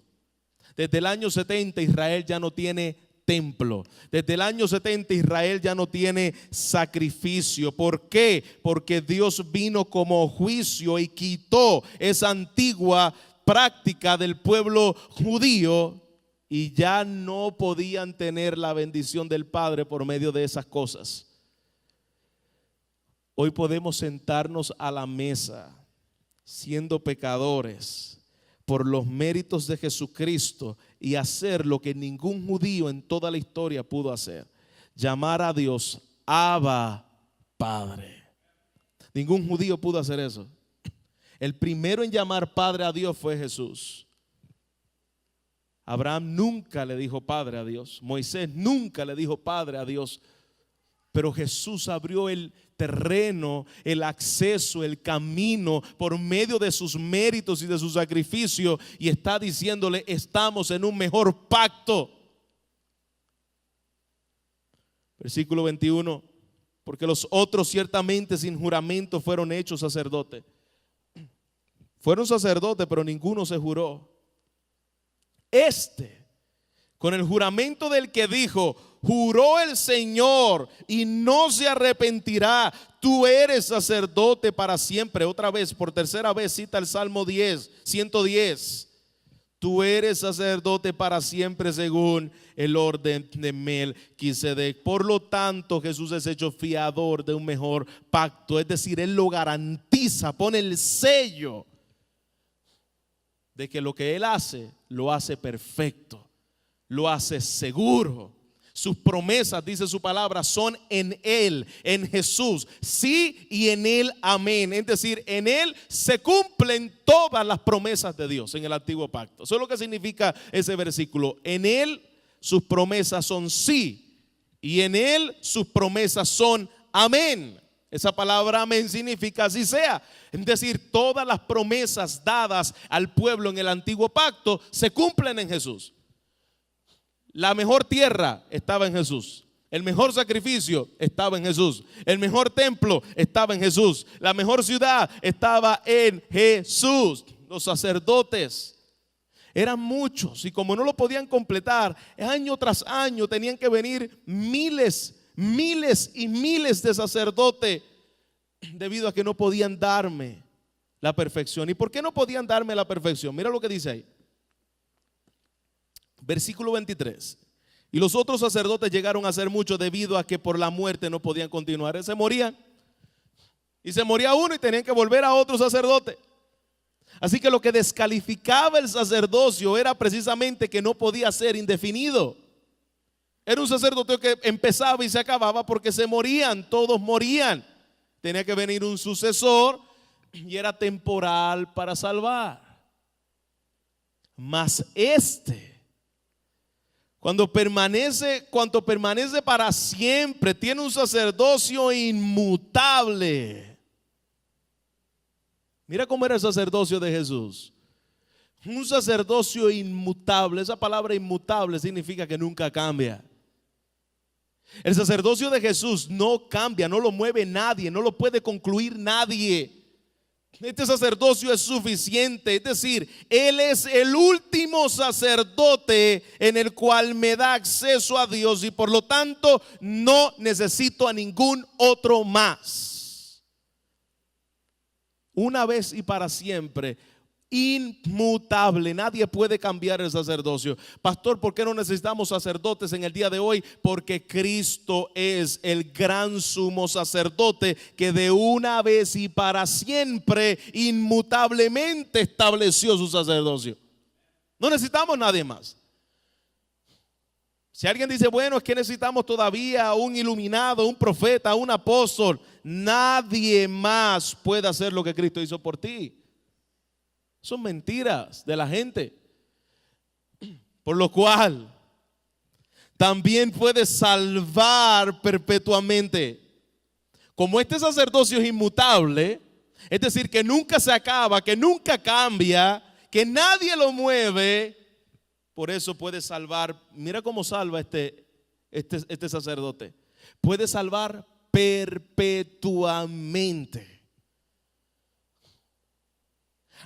Desde el año 70 Israel ya no tiene templo. Desde el año 70 Israel ya no tiene sacrificio. ¿Por qué? Porque Dios vino como juicio y quitó esa antigua práctica del pueblo judío, y ya no podían tener la bendición del Padre por medio de esas cosas. Hoy podemos sentarnos a la mesa siendo pecadores por los méritos de Jesucristo y hacer lo que ningún judío en toda la historia pudo hacer: llamar a Dios Abba, Padre. Ningún judío pudo hacer eso. El primero en llamar Padre a Dios fue Jesús. Abraham nunca le dijo Padre a Dios. Moisés nunca le dijo Padre a Dios. Pero Jesús abrió el terreno, el acceso, el camino por medio de sus méritos y de su sacrificio, y está diciéndole: estamos en un mejor pacto. Versículo 21: porque los otros ciertamente sin juramento fueron hechos sacerdotes. Fueron sacerdotes, pero ninguno se juró. Con el juramento del que dijo: juró el Señor y no se arrepentirá, tú eres sacerdote para siempre. Otra vez, por tercera vez, cita el Salmo 110. Tú eres sacerdote para siempre según el orden de Melquisedec. Por lo tanto, Jesús es hecho fiador de un mejor pacto. Es decir, Él lo garantiza, pone el sello de que lo que Él hace, lo hace perfecto, lo hace seguro. Sus promesas, dice su palabra, son en Él, en Jesús, sí, y en Él, amén. Es decir, en Él se cumplen todas las promesas de Dios en el antiguo pacto. Eso es lo que significa ese versículo. En Él sus promesas son sí, y en Él sus promesas son amén. Esa palabra amén significa así sea. Es decir, todas las promesas dadas al pueblo en el antiguo pacto se cumplen en Jesús. La mejor tierra estaba en Jesús. El mejor sacrificio estaba en Jesús. El mejor templo estaba en Jesús. La mejor ciudad estaba en Jesús. Los sacerdotes eran muchos, y como no lo podían completar, año tras año tenían que venir miles y miles de sacerdotes, debido a que no podían darme la perfección. ¿Y por qué no podían darme la perfección? Mira lo que dice ahí. Versículo 23: y los otros sacerdotes llegaron a ser muchos, debido a que por la muerte no podían continuar. Se morían, y se moría uno y tenían que volver a otro sacerdote. Así que lo que descalificaba el sacerdocio era precisamente que no podía ser indefinido. Era un sacerdote que empezaba y se acababa, porque se morían, todos morían. Tenía que venir un sucesor, y era temporal para salvar. Mas cuanto permanece para siempre, tiene un sacerdocio inmutable. Mira cómo era el sacerdocio de Jesús. Un sacerdocio inmutable. Esa palabra inmutable significa que nunca cambia. El sacerdocio de Jesús no cambia, no lo mueve nadie, no lo puede concluir nadie. Este sacerdocio es suficiente, es decir, Él es el último sacerdote en el cual me da acceso a Dios y por lo tanto no necesito a ningún otro más. Una vez y para siempre, inmutable, nadie puede cambiar el sacerdocio. Pastor, ¿por qué no necesitamos sacerdotes en el día de hoy? Porque Cristo es el gran sumo sacerdote que de una vez y para siempre inmutablemente estableció su sacerdocio. No necesitamos nadie más. Si alguien dice, bueno, es que necesitamos todavía un iluminado, un profeta, un apóstol, nadie más puede hacer lo que Cristo hizo por ti. Son mentiras de la gente. Por lo cual también puede salvar perpetuamente. Como este sacerdocio es inmutable, es decir, que nunca se acaba, que nunca cambia, que nadie lo mueve, por eso puede salvar. Mira cómo salva este sacerdote. Puede salvar perpetuamente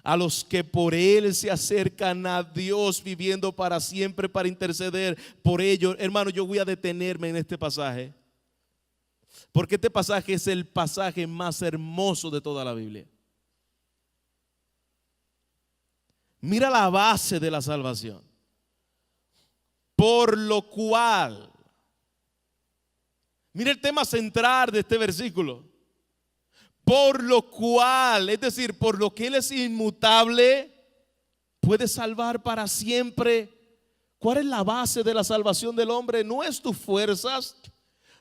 a los que por Él se acercan a Dios, viviendo para siempre para interceder por ellos. Hermano, yo voy a detenerme en este pasaje, porque este pasaje es el pasaje más hermoso de toda la Biblia. Mira la base de la salvación. Por lo cual, mira el tema central de este versículo. Por lo cual, es decir, por lo que Él es inmutable, puede salvar para siempre. ¿Cuál es la base de la salvación del hombre? No es tus fuerzas,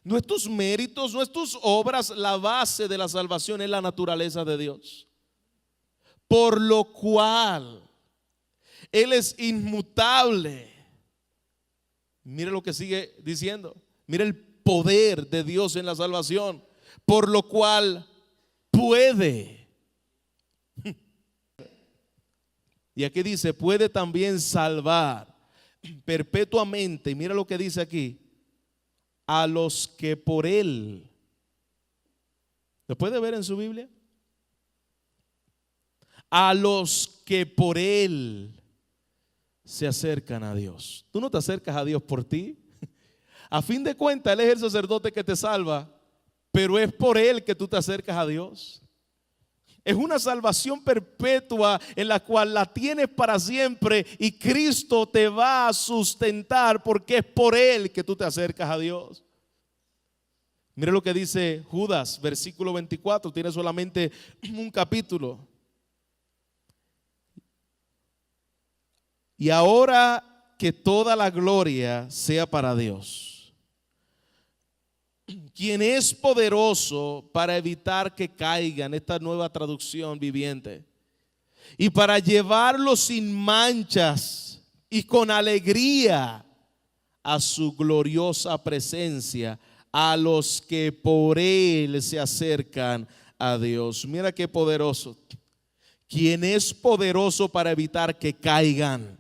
no es tus méritos, no es tus obras. La base de la salvación es la naturaleza de Dios. Por lo cual Él es inmutable. Mire lo que sigue diciendo. Mire el poder de Dios en la salvación. Por lo cual puede. Y aquí dice, puede también salvar perpetuamente. Mira lo que dice aquí. A los que por Él. ¿Lo puede ver en su Biblia? A los que por Él se acercan a Dios. Tú no te acercas a Dios por ti. A fin de cuentas, Él es el sacerdote que te salva, pero es por Él que tú te acercas a Dios. Es una salvación perpetua en la cual la tienes para siempre y Cristo te va a sustentar porque es por Él que tú te acercas a Dios. Mire lo que dice Judas, versículo 24, tiene solamente un capítulo. Y ahora que toda la gloria sea para Dios, quien es poderoso para evitar que caigan, esta nueva traducción viviente, y para llevarlos sin manchas y con alegría a su gloriosa presencia, a los que por Él se acercan a Dios. Mira qué poderoso. Quien es poderoso para evitar que caigan.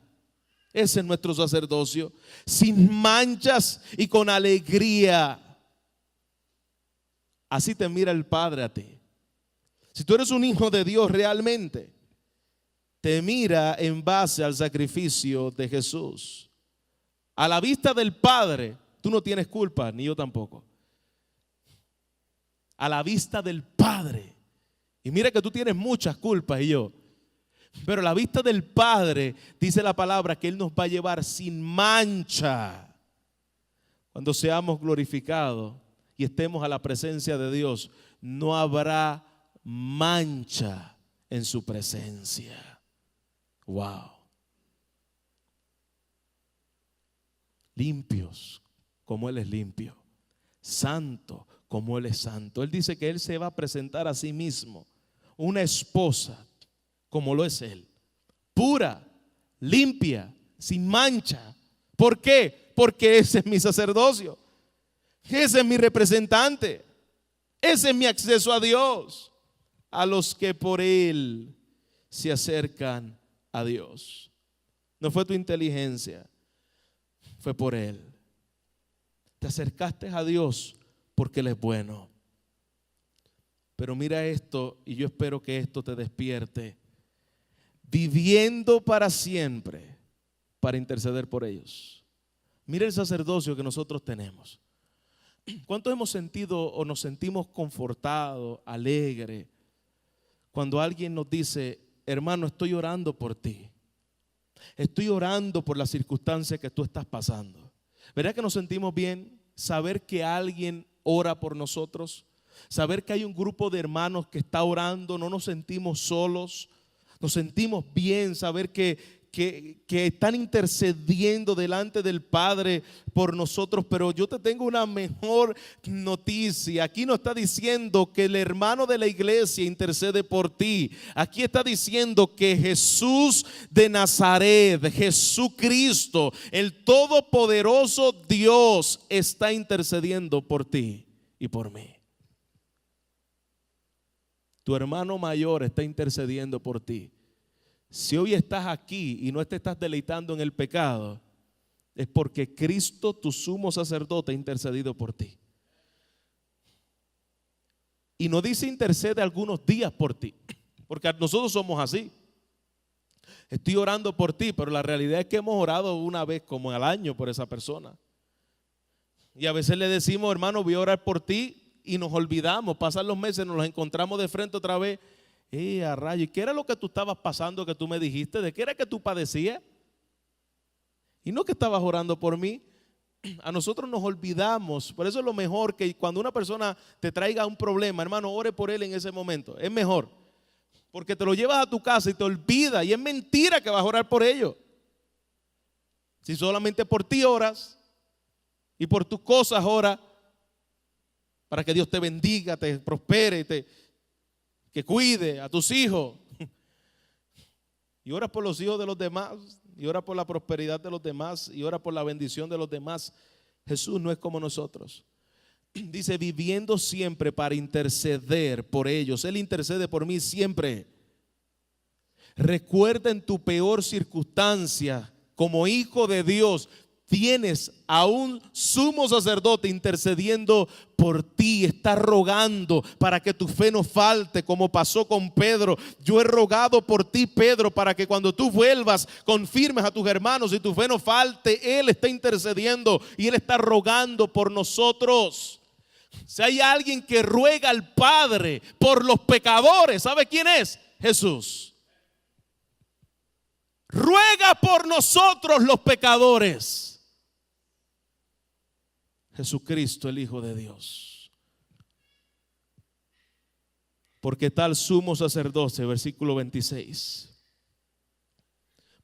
Ese es nuestro sacerdocio, sin manchas y con alegría. Así te mira el Padre a ti. Si tú eres un hijo de Dios realmente, te mira en base al sacrificio de Jesús. A la vista del Padre, tú no tienes culpa, ni yo tampoco. A la vista del Padre. Y mira que tú tienes muchas culpas y yo. Pero a la vista del Padre, dice la palabra que Él nos va a llevar sin mancha. Cuando seamos glorificados y estemos a la presencia de Dios, no habrá mancha en su presencia. Wow. Limpios como Él es limpio, santo como Él es santo. Él dice que Él se va a presentar a sí mismo una esposa como lo es Él, pura, limpia, sin mancha. ¿Por qué? Porque ese es mi sacerdocio, ese es mi representante, ese es mi acceso a Dios, a los que por Él se acercan a Dios. No fue tu inteligencia, fue por Él. Te acercaste a Dios porque Él es bueno. Pero mira esto, y yo espero que esto te despierte. Viviendo para siempre para interceder por ellos. Mira el sacerdocio que nosotros tenemos. ¿Cuántos hemos sentido o nos sentimos confortados, alegres, cuando alguien nos dice: hermano, estoy orando por ti, estoy orando por las circunstancias que tú estás pasando? ¿Verdad que nos sentimos bien? Saber que alguien ora por nosotros, saber que hay un grupo de hermanos que está orando, no nos sentimos solos, nos sentimos bien, saber que están intercediendo delante del Padre por nosotros. Pero yo te tengo una mejor noticia. Aquí no está diciendo que el hermano de la iglesia intercede por ti. Aquí está diciendo que Jesús de Nazaret, Jesucristo, el todopoderoso Dios, está intercediendo por ti y por mí. Tu hermano mayor está intercediendo por ti. Si hoy estás aquí y no te estás deleitando en el pecado, es porque Cristo, tu sumo sacerdote, ha intercedido por ti. Y no dice intercede algunos días por ti, porque nosotros somos así. Estoy orando por ti, pero la realidad es que hemos orado una vez como al año por esa persona. Y a veces le decimos: hermano, voy a orar por ti, y nos olvidamos. Pasan los meses, nos los encontramos de frente otra vez. A rayo, ¿y qué era lo que tú estabas pasando que tú me dijiste? ¿De qué era que tú padecías? Y no que estabas orando por mí. A nosotros nos olvidamos. Por eso es lo mejor que cuando una persona te traiga un problema, hermano, ore por él en ese momento. Es mejor, porque te lo llevas a tu casa y te olvidas, y es mentira que vas a orar por ello. Si solamente por ti oras y por tus cosas oras, para que Dios te bendiga, te prospere, que cuide a tus hijos, y ora por los hijos de los demás, y ora por la prosperidad de los demás, y ora por la bendición de los demás. Jesús no es como nosotros. Dice: viviendo siempre para interceder por ellos. Él intercede por mí siempre. Recuerda, en tu peor circunstancia, como hijo de Dios, tienes a un sumo sacerdote intercediendo por ti. Está rogando para que tu fe no falte, como pasó con Pedro. Yo he rogado por ti, Pedro, para que cuando tú vuelvas confirmes a tus hermanos y tu fe no falte. Él está intercediendo y Él está rogando por nosotros. Si hay alguien que ruega al Padre por los pecadores, ¿sabe quién es? Jesús. Ruega por nosotros los pecadores. Jesucristo, el Hijo de Dios. Porque tal sumo sacerdote, versículo 26.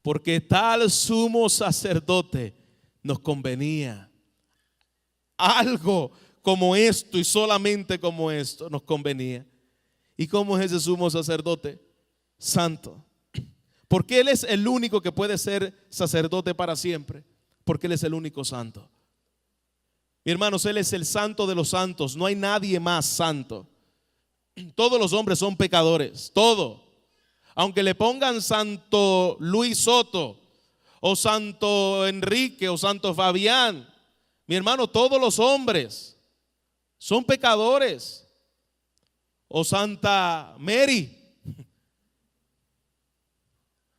Porque tal sumo sacerdote nos convenía. Algo como esto y solamente como esto nos convenía. ¿Y cómo es ese sumo sacerdote? Santo. Porque Él es el único que puede ser sacerdote para siempre. Porque Él es el único santo. Mi hermanos, Él es el santo de los santos. No hay nadie más santo. Todos los hombres son pecadores. Todo. Aunque le pongan Santo Luis Soto, o Santo Enrique, o Santo Fabián, mi hermano, todos los hombres son pecadores. O Santa Mary,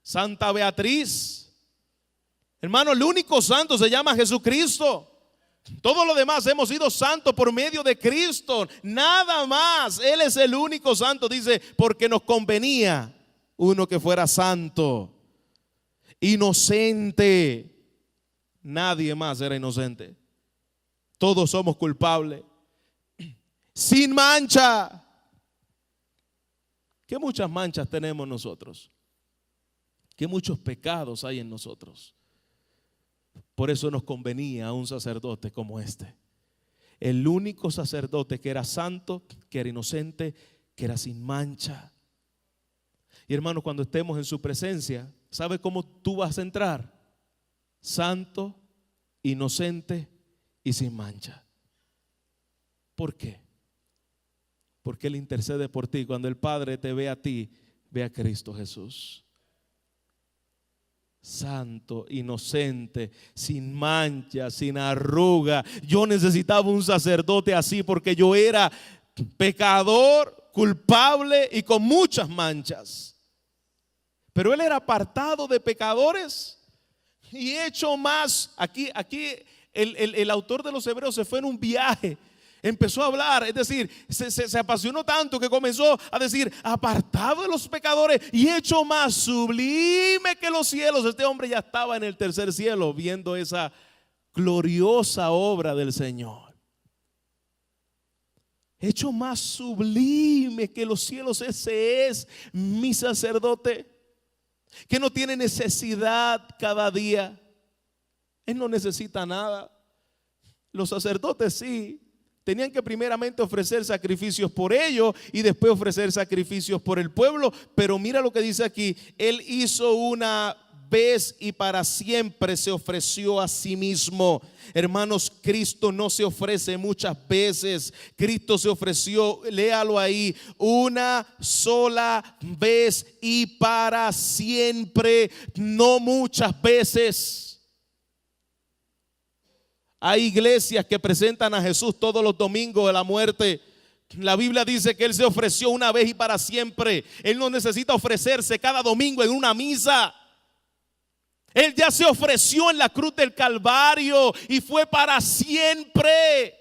Santa Beatriz. Hermano, el único santo se llama Jesucristo. Todo lo demás hemos sido santos por medio de Cristo. Nada más. Él es el único santo. Dice, porque nos convenía uno que fuera santo, inocente. Nadie más era inocente. Todos somos culpables. Sin mancha. ¿Qué muchas manchas tenemos nosotros? ¿Qué muchos pecados hay en nosotros? Por eso nos convenía un sacerdote como este. El único sacerdote que era santo, que era inocente, que era sin mancha. Y hermano, cuando estemos en su presencia, ¿sabe cómo tú vas a entrar? Santo, inocente y sin mancha. ¿Por qué? Porque Él intercede por ti. Cuando el Padre te ve a ti, ve a Cristo Jesús. santo, inocente, sin mancha, sin arruga. Yo necesitaba un sacerdote así porque yo era pecador, culpable y con muchas manchas. Pero él era apartado de pecadores y hecho más. Aquí el autor de los Hebreos se fue en un viaje. Empezó a hablar, es decir, se apasionó tanto que comenzó a decir: apartado de los pecadores y hecho más sublime que los cielos. Este hombre ya estaba en el tercer cielo viendo esa gloriosa obra del Señor. Hecho más sublime que los cielos. Ese es mi sacerdote, que no tiene necesidad cada día. Él no necesita nada. Los sacerdotes sí. Tenían que primeramente ofrecer sacrificios por ellos y después ofrecer sacrificios por el pueblo. Pero mira lo que dice aquí: Él hizo una vez y para siempre se ofreció a sí mismo. Hermanos, Cristo no se ofrece muchas veces. Cristo se ofreció, léalo ahí, una sola vez y para siempre, no muchas veces. Hay iglesias que presentan a Jesús todos los domingos de la muerte. La Biblia dice que Él se ofreció una vez y para siempre. Él no necesita ofrecerse cada domingo en una misa. Él ya se ofreció en la cruz del Calvario y fue para siempre.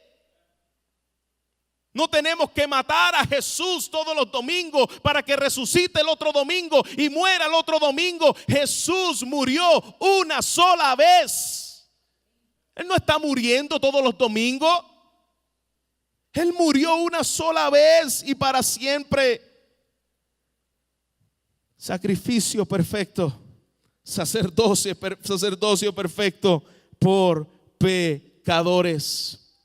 No tenemos que matar a Jesús todos los domingos para que resucite el otro domingo y muera el otro domingo. Jesús murió una sola vez. Él no está muriendo todos los domingos. Él murió una sola vez y para siempre. Sacrificio perfecto, sacerdocio perfecto por pecadores.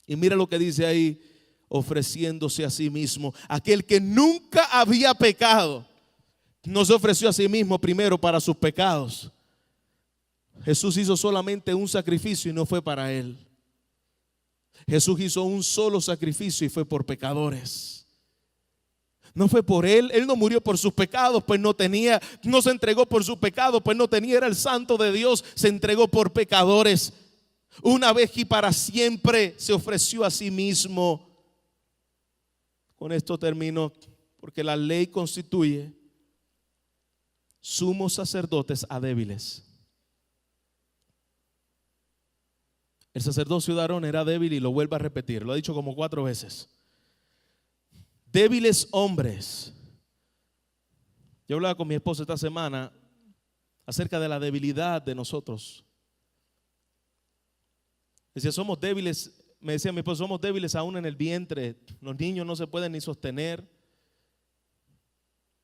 Y mira lo que dice ahí: ofreciéndose a sí mismo. Aquel que nunca había pecado no se ofreció a sí mismo primero para sus pecados. Jesús hizo solamente un sacrificio y no fue para él. Jesús hizo un solo sacrificio y fue por pecadores. No fue por él. Él no murió por sus pecados, pues no tenía. No se entregó por sus pecados, pues no tenía. Era el santo de Dios. Se entregó por pecadores. Una vez y para siempre se ofreció a sí mismo. Con esto termino, porque la ley constituye sumos sacerdotes a débiles. El sacerdocio de Aarón era débil y lo vuelvo a repetir, lo ha dicho como 4 veces. Débiles hombres. Yo hablaba con mi esposa esta semana acerca de la debilidad de nosotros. Decía, somos débiles, me decía mi esposa, somos débiles aún en el vientre. Los niños no se pueden ni sostener.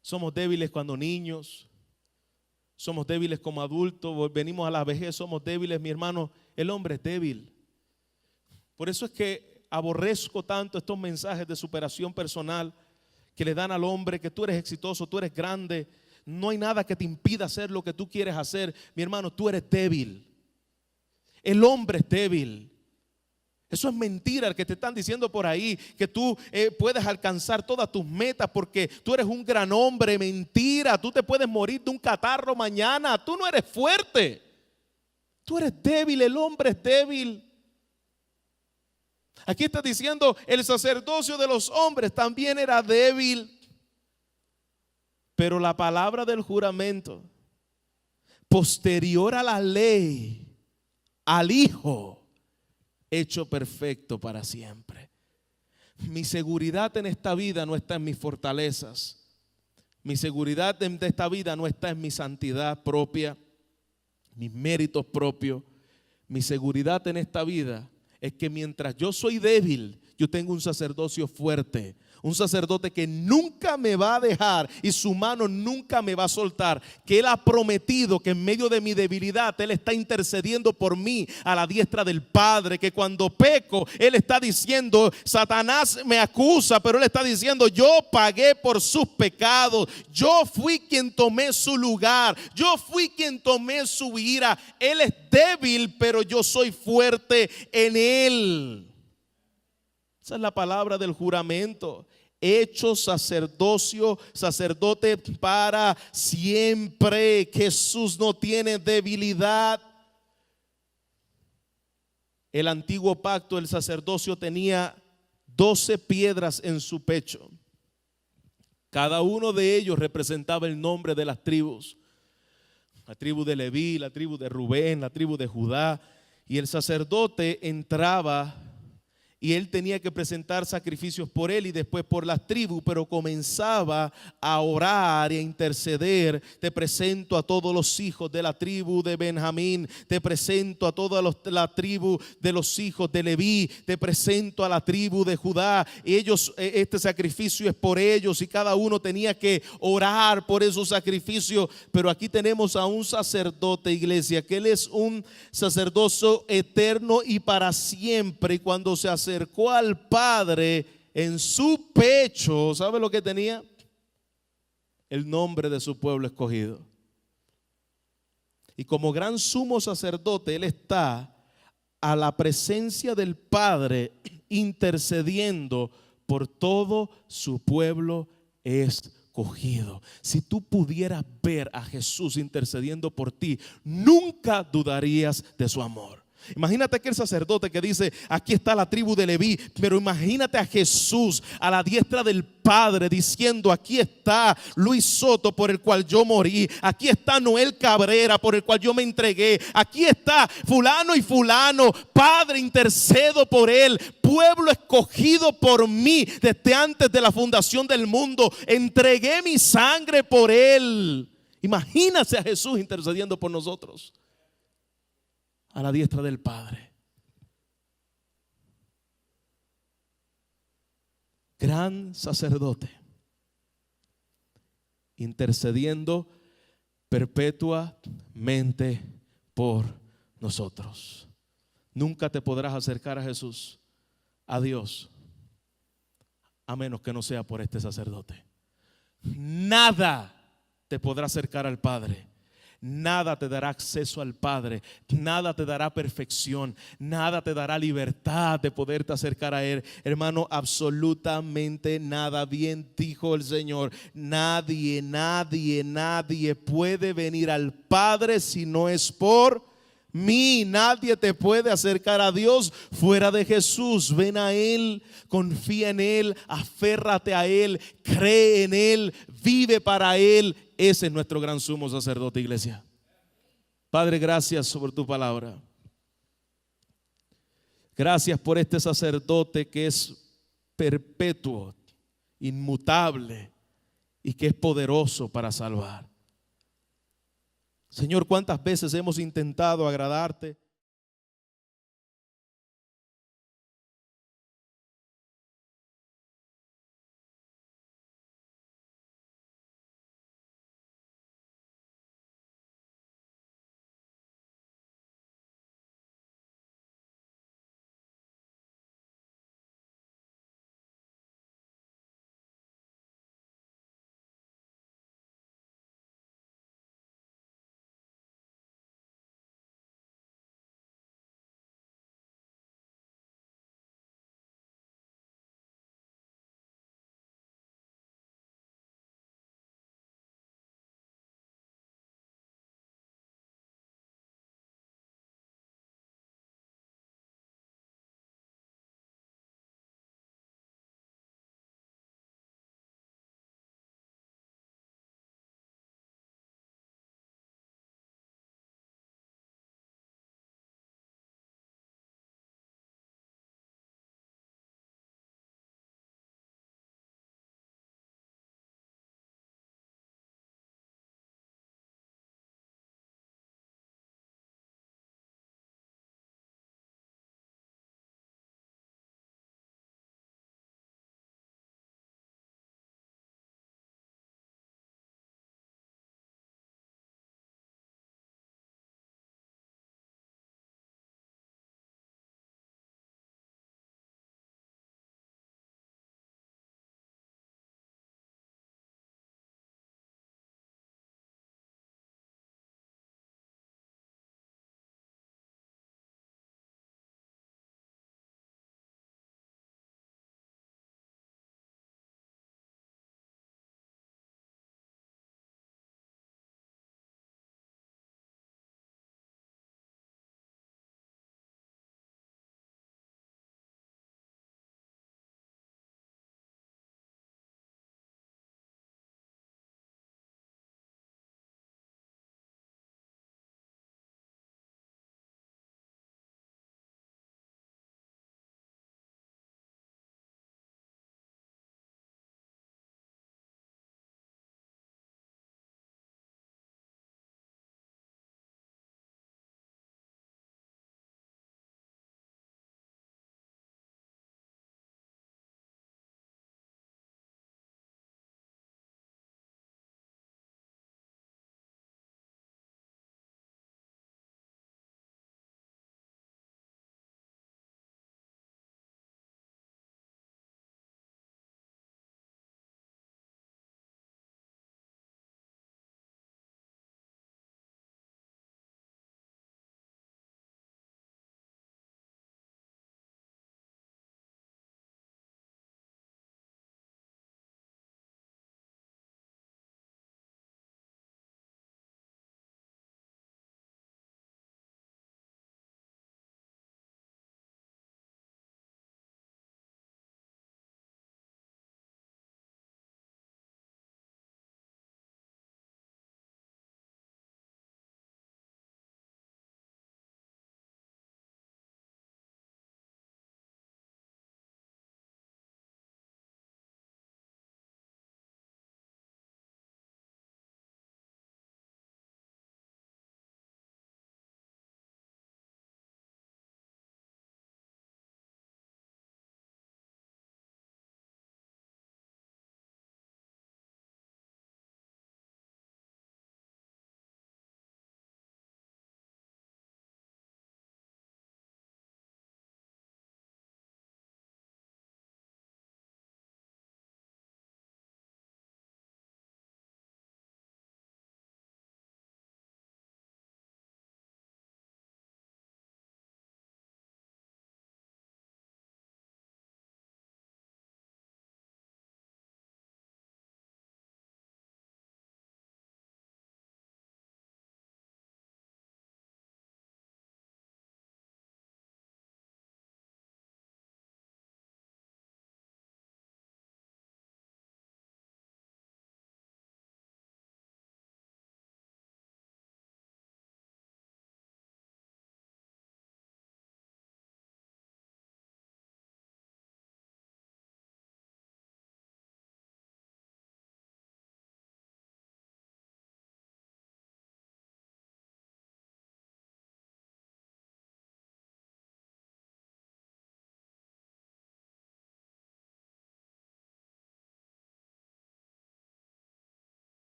Somos débiles cuando niños. Somos débiles como adultos, venimos a la vejez, somos débiles, mi hermano. El hombre es débil. Por eso es que aborrezco tanto estos mensajes de superación personal que le dan al hombre, que tú eres exitoso, tú eres grande, no hay nada que te impida hacer lo que tú quieres hacer. Mi hermano, tú eres débil. El hombre es débil. Eso es mentira el que te están diciendo por ahí, que tú puedes alcanzar todas tus metas porque tú eres un gran hombre. Mentira, tú te puedes morir de un catarro mañana. Tú no eres fuerte. Tú eres débil, el hombre es débil. Aquí está diciendo, el sacerdocio de los hombres también era débil. Pero la palabra del juramento, posterior a la ley, al Hijo, hecho perfecto para siempre. Mi seguridad en esta vida no está en mis fortalezas. Mi seguridad de esta vida no está en mi santidad propia, mis méritos propios. Mi seguridad en esta vida es que mientras yo soy débil, yo tengo un sacerdocio fuerte. Un sacerdote que nunca me va a dejar y su mano nunca me va a soltar. Que Él ha prometido que en medio de mi debilidad Él está intercediendo por mí a la diestra del Padre. Que cuando peco Él está diciendo, Satanás me acusa, pero Él está diciendo, yo pagué por sus pecados. Yo fui quien tomé su lugar. Yo fui quien tomé su ira. Él es débil, pero yo soy fuerte en Él. Esa es la palabra del juramento. hecho sacerdote para siempre. Jesús no tiene debilidad. El antiguo pacto, el sacerdocio tenía 12 piedras en su pecho. Cada uno de ellos representaba el nombre de las tribus. La tribu de Leví, la tribu de Rubén, la tribu de Judá. Y el sacerdote entraba y él tenía que presentar sacrificios por él y después por las tribus, pero comenzaba a orar y a interceder. Te presento a todos los hijos de la tribu de Benjamín, te presento a toda la tribu de los hijos de Leví, te presento a la tribu de Judá. Ellos, este sacrificio es por ellos y cada uno tenía que orar por esos sacrificios. Pero aquí tenemos a un sacerdote, iglesia, que él es un sacerdocio eterno y para siempre. Y cuando se acercó al Padre, en su pecho, ¿sabe lo que tenía? El nombre de su pueblo escogido. Y como gran sumo sacerdote, él está a la presencia del Padre, intercediendo por todo su pueblo escogido. Si tú pudieras ver a Jesús intercediendo por ti, nunca dudarías de su amor. Imagínate aquel sacerdote que dice: aquí está la tribu de Leví, pero imagínate a Jesús a la diestra del Padre diciendo: aquí está Luis Soto, por el cual yo morí, aquí está Noel Cabrera, por el cual yo me entregué, aquí está fulano y fulano, Padre, intercedo por él, pueblo escogido por mí desde antes de la fundación del mundo, entregué mi sangre por él. Imagínate a Jesús intercediendo por nosotros a la diestra del Padre. Gran sacerdote, intercediendo perpetuamente por nosotros. Nunca te podrás acercar a Jesús, a Dios, a menos que no sea por este sacerdote. Nada te podrá acercar al Padre. Nada te dará acceso al Padre, nada te dará perfección, nada te dará libertad de poderte acercar a Él. Hermano, absolutamente nada. Bien dijo el Señor: nadie puede venir al Padre si no es por mí. Nadie te puede acercar a Dios fuera de Jesús. Ven a Él, confía en Él, aférrate a Él, cree en Él, vive para Él. Ese es nuestro gran sumo sacerdote, iglesia. Padre, gracias por tu palabra. Gracias por este sacerdote que es perpetuo, inmutable y que es poderoso para salvar. Señor, ¿cuántas veces hemos intentado agradarte?